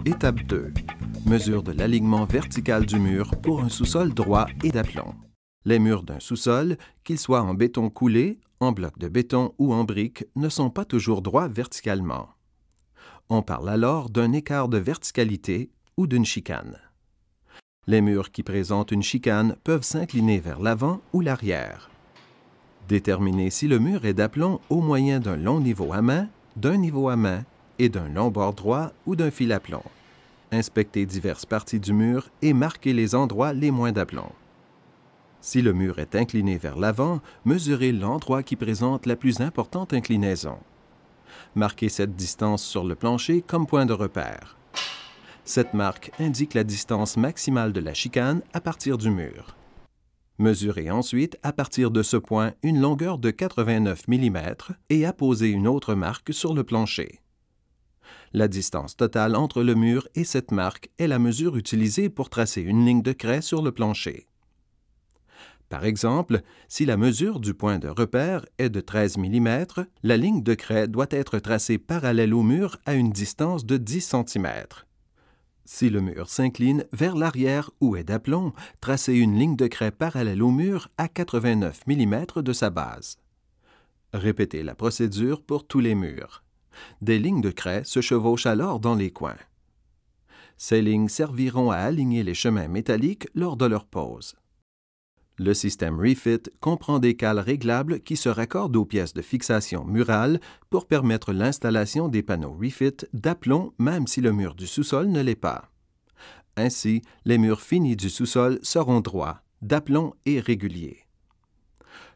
Étape 2. Mesure de l'alignement vertical du mur pour un sous-sol droit et d'aplomb. Les murs d'un sous-sol, qu'ils soient en béton coulé, en bloc de béton ou en briques, ne sont pas toujours droits verticalement. On parle alors d'un écart de verticalité ou d'une chicane. Les murs qui présentent une chicane peuvent s'incliner vers l'avant ou l'arrière. Déterminez si le mur est d'aplomb au moyen d'un long niveau à main, d'un niveau à main et d'un long bord droit ou d'un fil à plomb. Inspectez diverses parties du mur et marquez les endroits les moins d'aplomb. Si le mur est incliné vers l'avant, mesurez l'endroit qui présente la plus importante inclinaison. Marquez cette distance sur le plancher comme point de repère. Cette marque indique la distance maximale de la chicane à partir du mur. Mesurez ensuite à partir de ce point une longueur de 89 mm et apposez une autre marque sur le plancher. La distance totale entre le mur et cette marque est la mesure utilisée pour tracer une ligne de craie sur le plancher. Par exemple, si la mesure du point de repère est de 13 mm, la ligne de craie doit être tracée parallèle au mur à une distance de 10 cm. Si le mur s'incline vers l'arrière ou est d'aplomb, tracez une ligne de craie parallèle au mur à 89 mm de sa base. Répétez la procédure pour tous les murs. Des lignes de craie se chevauchent alors dans les coins. Ces lignes serviront à aligner les chemins métalliques lors de leur pose. Le système Refit comprend des cales réglables qui se raccordent aux pièces de fixation murales pour permettre l'installation des panneaux Refit d'aplomb même si le mur du sous-sol ne l'est pas. Ainsi, les murs finis du sous-sol seront droits, d'aplomb et réguliers.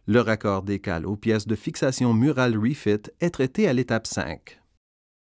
Le raccord des cales aux pièces de fixation murales Refit est traité à l'étape 5.